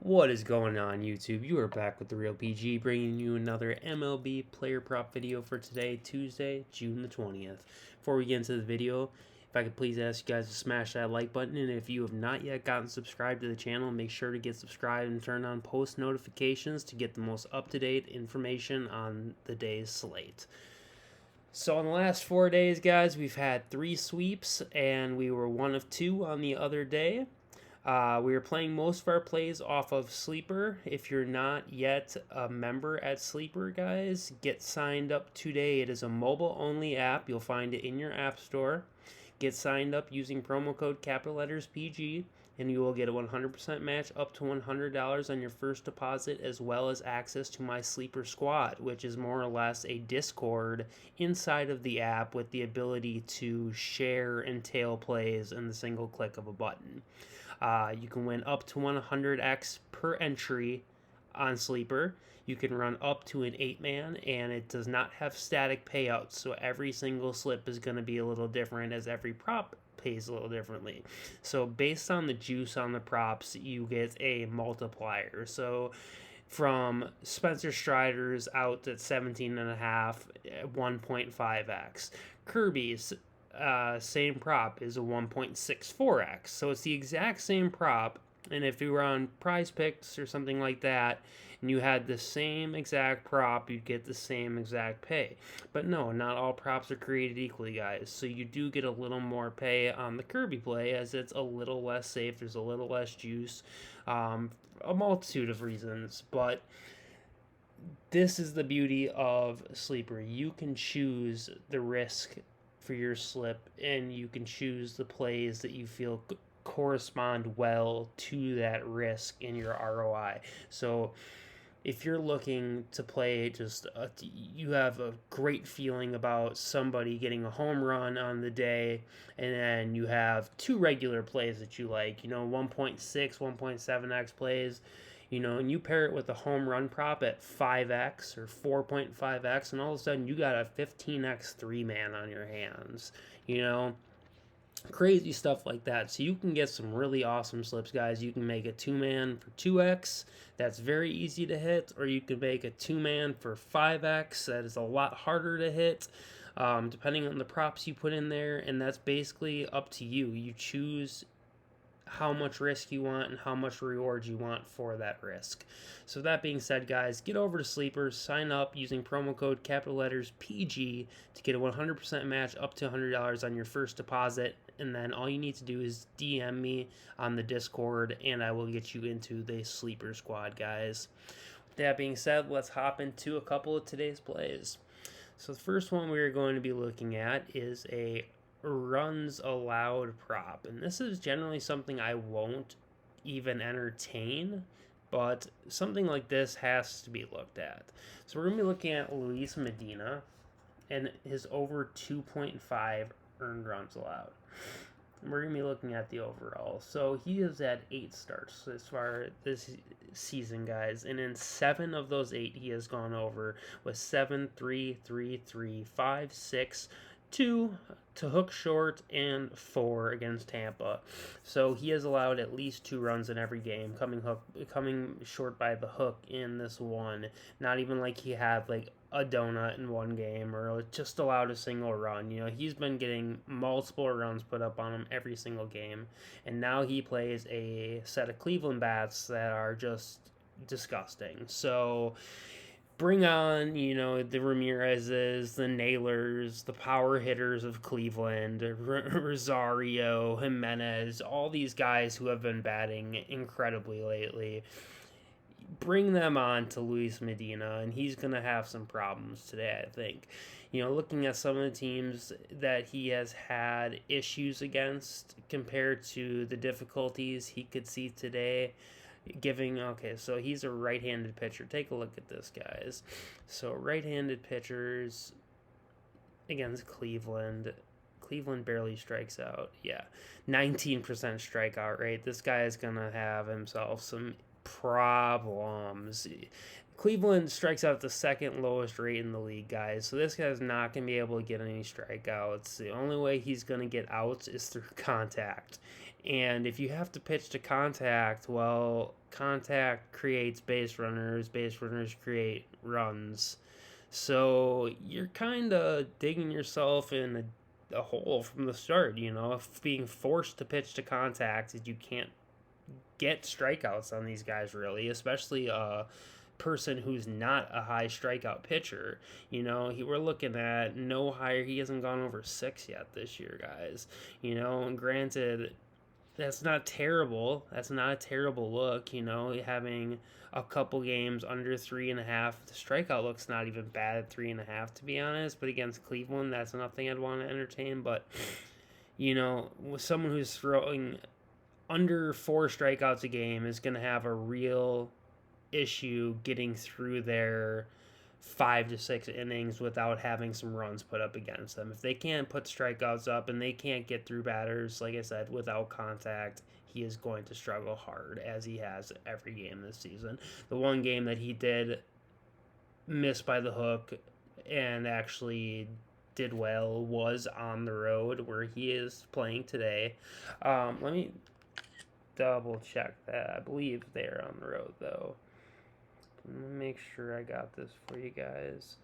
What is going on, YouTube? You are back with The Real PG, bringing you another MLB player prop video for today, Tuesday, June the 20th. Before we get into the video, if I could please ask you guys to smash that like button, and if you have not yet gotten subscribed to the channel, make sure to get subscribed and turn on post notifications to get the most up-to-date information on the day's slate. So in the last 4 days, guys, we've had 3 sweeps, and we were 1 of 2 on the other day. We are playing most of our plays off of Sleeper. If you're not yet a member at Sleeper, guys, get signed up today. It is a mobile-only app. You'll find it in your app store. Get signed up using promo code capital letters PG, and you will get a 100% match up to $100 on your first deposit, as well as access to my Sleeper Squad, which is more or less a Discord inside of the app with the ability to share and tail plays in the single click of a button. You can win up to 100x per entry on Sleeper. You can run up to an 8-man, and it does not have static payouts, so every single slip is going to be a little different, as every prop pays a little differently. So based on the juice on the props, you get a multiplier. So from Spencer Strider's out at 17.5, 1.5x. Kirby's same prop is a 1.64x. So it's the exact same prop, and if you were on Prize Picks or something like that, and you had the same exact prop, you'd get the same exact pay. But no, not all props are created equally, guys. So you do get a little more pay on the Kirby play, as it's a little less safe. There's a little less juice, a multitude of reasons. But this is the beauty of Sleeper. You can choose the risk for your slip, and you can choose the plays that you feel correspond well to that risk in your ROI. So if you're looking to play you have a great feeling about somebody getting a home run on the day, and then you have 2 regular plays that you like, 1.6, 1.7x plays, and you pair it with a home run prop at 5x or 4.5x, and all of a sudden you got a 15x 3-man on your hands, crazy stuff like that. So you can get some really awesome slips, guys. You can make a 2-man for 2x. That's very easy to hit. Or you can make a 2-man for 5x. That is a lot harder to hit, depending on the props you put in there. And that's basically up to you. You choose how much risk you want and how much reward you want for that risk. So that being said, guys, get over to Sleeper, sign up using promo code capital letters PG to get a 100% match up to $100 on your first deposit, and then all you need to do is DM me on the Discord, and I will get you into the Sleeper Squad, guys. With that being said, let's hop into a couple of today's plays. So the first one we're going to be looking at is a runs allowed prop, and this is generally something I won't even entertain, but something like this has to be looked at. So we're going to be looking at Luis Medina and his over 2.5 earned runs allowed. And we're going to be looking at the overall. So he is at 8 starts as far as this season, guys, and in 7 of those 8 he has gone over with 7, 3, 3, 3, 5, 6, 2 to hook short, and 4 against Tampa. So he has allowed at least 2 runs in every game, coming short by the hook in this one. Not even like he had like a donut in one game or just allowed a single run. He's been getting multiple runs put up on him every single game, and now he plays a set of Cleveland bats that are just disgusting. So bring on, the Ramirez's, the Nailers, the power hitters of Cleveland, Rosario, Jimenez, all these guys who have been batting incredibly lately. Bring them on to Luis Medina, and he's going to have some problems today, I think. Looking at some of the teams that he has had issues against compared to the difficulties he could see today, so he's a right-handed pitcher. Take a look at this, guys. So right-handed pitchers against Cleveland. Cleveland barely strikes out. 19% strikeout rate. This guy is going to have himself some problems. Cleveland strikes out the second lowest rate in the league, guys. So this guy's not going to be able to get any strikeouts. The only way he's going to get outs is through contact. And if you have to pitch to contact, well, contact creates base runners create runs. So you're kind of digging yourself in a hole from the start, if being forced to pitch to contact, you can't get strikeouts on these guys, really, especially person who's not a high strikeout pitcher. We're looking at no higher. He hasn't gone over 6 yet this year, guys. And granted, that's not terrible. That's not a terrible look. Having a couple games under 3.5. The strikeout looks not even bad at 3.5, to be honest. But against Cleveland, that's nothing I'd want to entertain. But with someone who's throwing under 4 strikeouts a game is going to have a real issue getting through their 5 to 6 innings without having some runs put up against them. If they can't put strikeouts up and they can't get through batters, like I said, without contact, he is going to struggle hard, as he has every game this season. The one game that he did miss by the hook and actually did well was on the road, where he is playing today. Let me double check that. I believe they're on the road, though. Let me make sure I got this for you guys.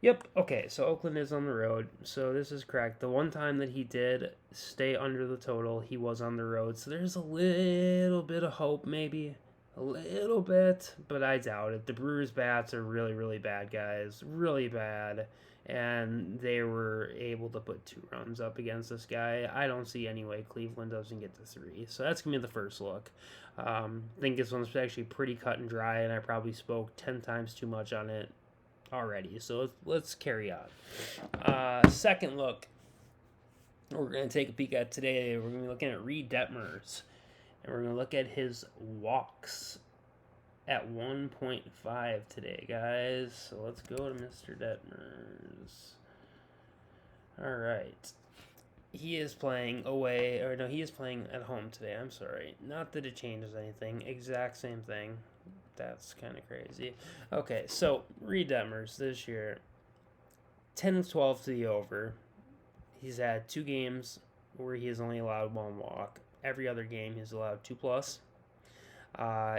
Yep, okay, so Oakland is on the road, so this is correct. The one time that he did stay under the total, he was on the road, so there's a little bit of hope, maybe. A little bit, but I doubt it. The Brewers' bats are really, really bad, guys. Really bad. And they were able to put 2 runs up against this guy. I don't see any way Cleveland doesn't get to 3. So that's going to be the first look. I think this one's actually pretty cut and dry, and I probably spoke 10 times too much on it already. So let's carry on. Second look, we're going to take a peek at today. We're going to be looking at Reed Detmers. And we're going to look at his walks at 1.5 today, guys. So let's go to Mr. Detmers. All right. He is playing away, or no, he is playing at home today. I'm sorry. Not that it changes anything. Exact same thing. That's kind of crazy. Okay, so Reed Detmers this year, 10 of 12 to the over. He's had 2 games where he has only allowed 1 walk. Every other game he's allowed 2+.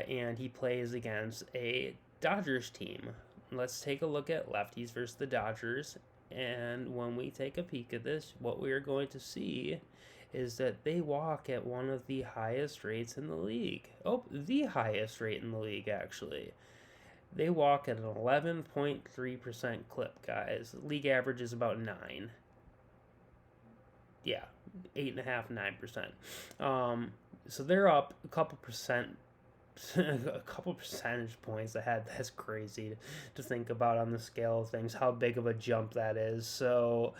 And he plays against a Dodgers team. Let's take a look at lefties versus the Dodgers. And when we take a peek at this, what we are going to see is that they walk at one of the highest rates in the league. Oh, the highest rate in the league, actually. They walk at an 11.3% clip, guys. League average is about 9. Yeah, 8.5, 9%. So they're up a couple percentage points ahead. That's crazy to think about on the scale of things, how big of a jump that is. So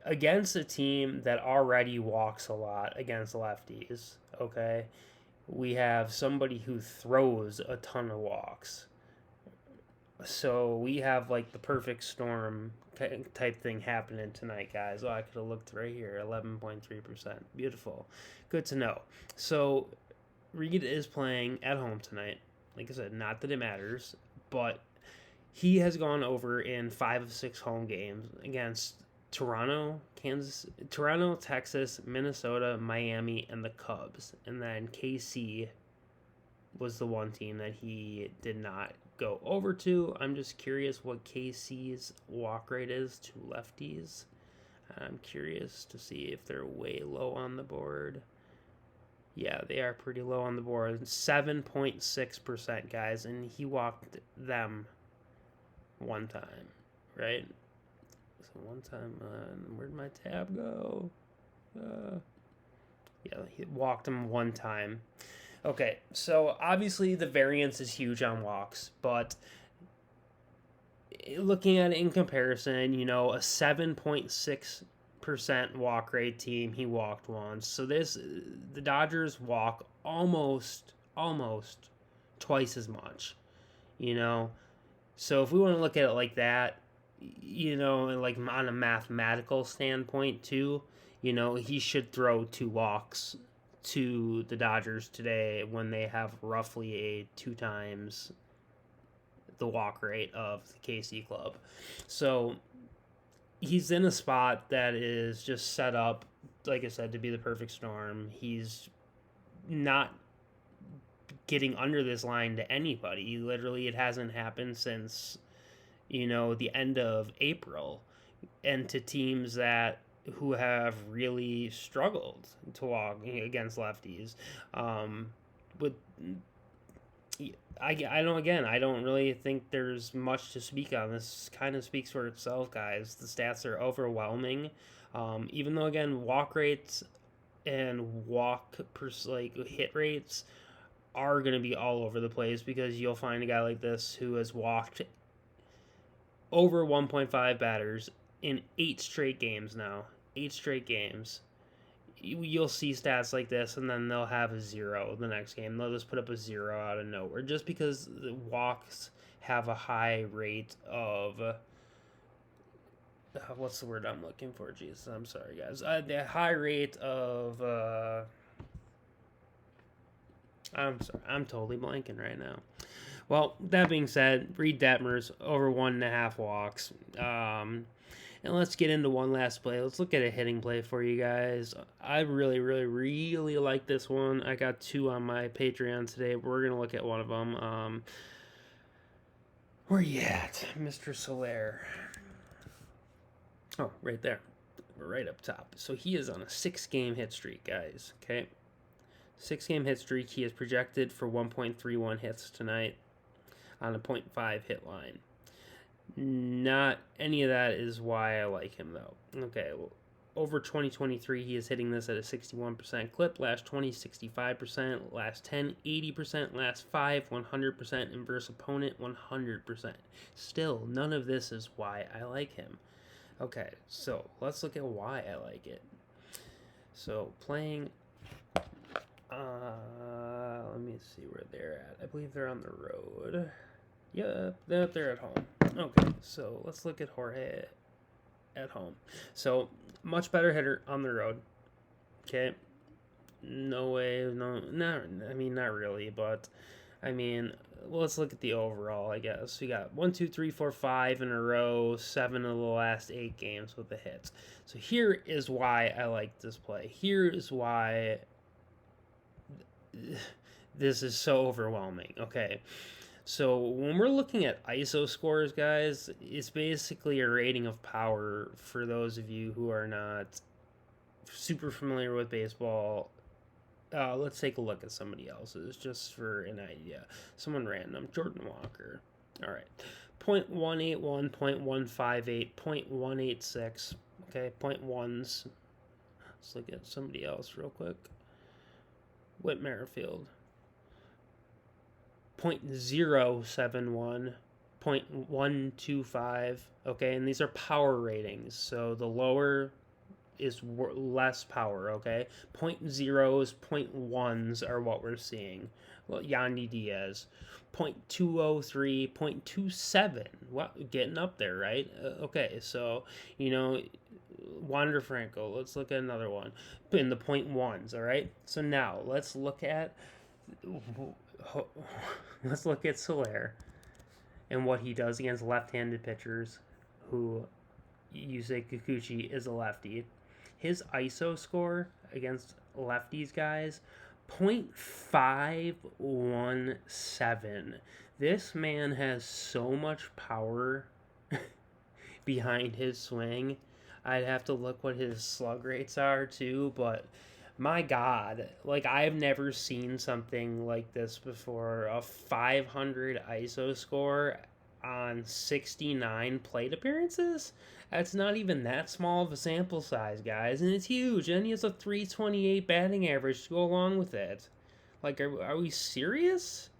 against a team that already walks a lot against lefties, okay, we have somebody who throws a ton of walks. So we have like the perfect storm type thing happening tonight, guys. Oh, I could have looked right here, 11.3%. Beautiful. Good to know. So Reed is playing at home tonight. Like I said, not that it matters, but he has gone over in 5 of 6 home games against Toronto, Texas, Minnesota, Miami, and the Cubs. And then KC was the one team that he did not go over to. I'm just curious what KC's walk rate is to lefties. I'm curious to see if they're way low on the board. Yeah, they are pretty low on the board. 7.6%, guys, and he walked them one time, right? So one time, where'd my tab go? Yeah, he walked them one time. Okay, so obviously the variance is huge on walks, but looking at it in comparison, a 7.6% walk rate team, he walked once. So the Dodgers walk almost twice as much, So if we want to look at it like that, like on a mathematical standpoint too, he should throw 2 walks to the Dodgers today when they have roughly a 2 times the walk rate of the KC club. So he's in a spot that is just set up, like I said, to be the perfect storm. He's not getting under this line to anybody. Literally, it hasn't happened since, the end of April, and to teams that who have really struggled to walk against lefties. With I don't really think there's much to speak on. This kind of speaks for itself, guys. The stats are overwhelming. Even though, again, walk rates and hit rates are going to be all over the place, because you'll find a guy like this who has walked over 1.5 batters in 8 straight games now. 8 straight games. You'll see stats like this, and then they'll have a 0 the next game. They'll just put up a 0 out of nowhere, just because the walks have a high rate of... what's the word I'm looking for? Jesus, I'm sorry, guys. The high rate of... I'm sorry, I'm totally blanking right now. Well, that being said, Reed Detmers over 1.5 walks. And let's get into one last play. Let's look at a hitting play for you guys. I really, really, really like this one. I got 2 on my Patreon today. We're going to look at one of them. Where you at, Mr. Soler? Oh, right there. Right up top. So he is on a 6-game hit streak, guys. Okay? 6-game hit streak. He is projected for 1.31 hits tonight on a 0.5 hit line. Not any of that is why I like him, though. Okay, well, over 2023, he is hitting this at a 61% clip. Last 20, 65%. Last 10, 80%. Last 5, 100%. Inverse opponent, 100%. Still, none of this is why I like him. Okay, so let's look at why I like it. So, playing... let me see where they're at. I believe they're on the road. Yep, they're at home. Okay, so let's look at Jorge at home. So, much better hitter on the road. Okay. No way, not really, but, let's look at the overall, I guess. We got 1, 2, 3, 4, 5 in a row, 7 of the last 8 games with the hits. So here is why I like this play. Here is why this is so overwhelming. Okay. So when we're looking at ISO scores, guys, it's basically a rating of power for those of you who are not super familiar with baseball. Let's take a look at somebody else's just for an idea. Someone random, Jordan Walker. All right. 0.181, 0.158, 0.186. Okay, 0.1s. Let's look at somebody else real quick. Whit Merrifield. 0.071, 0.125, okay, and these are power ratings, so the lower is less power, okay? 0.0s, 0.1s are what we're seeing. Well, Yandy Diaz, 0.203, 0.27, well, getting up there, right? Okay, so, Wander Franco, let's look at another one, in the 0.1s, all right? So now, let's look at Soler and what he does against left-handed pitchers who Yusei Kikuchi is a lefty. His ISO score against lefties, guys, 0.517. This man has so much power behind his swing. I'd have to look what his slug rates are too, but my God, I've never seen something like this before. A 500 ISO score on 69 plate appearances? That's not even that small of a sample size, guys, and it's huge. And he has a 328 batting average to go along with it. Are we serious?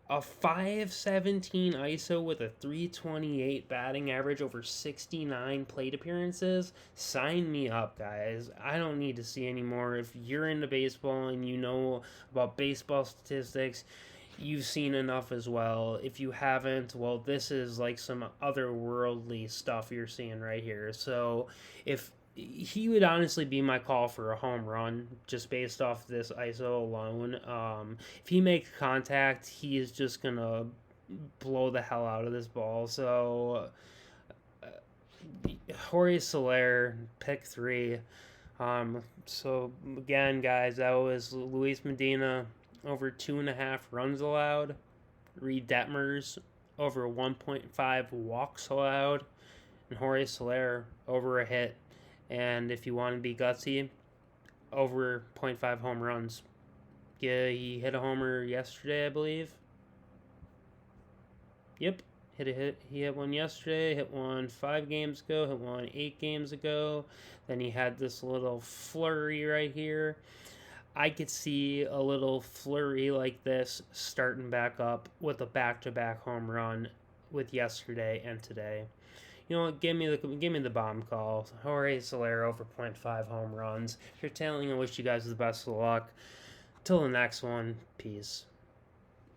A 517 ISO with a 328 batting average over 69 plate appearances? Sign me up, guys. I don't need to see any more. If you're into baseball and you know about baseball statistics, you've seen enough as well. If you haven't, well, this is like some otherworldly stuff you're seeing right here. So if he would honestly be my call for a home run just based off this ISO alone. If he makes contact, he is just gonna blow the hell out of this ball. So Jorge Soler, pick 3. So again, guys, that was Luis Medina over 2.5 runs allowed. Reed Detmers over 1.5 walks allowed, and Jorge Soler over a hit. And if you want to be gutsy, over 0.5 home runs. Yeah, he hit a homer yesterday, I believe. Yep, he hit one yesterday, hit one 5 games ago, hit one 8 games ago. Then he had this little flurry right here. I could see a little flurry like this starting back up with a back-to-back home run with yesterday and today. You know what? Give me the bomb call. Jorge Soler over 0.5 home runs. If you're telling, I wish you guys the best of luck. Till the next one, peace.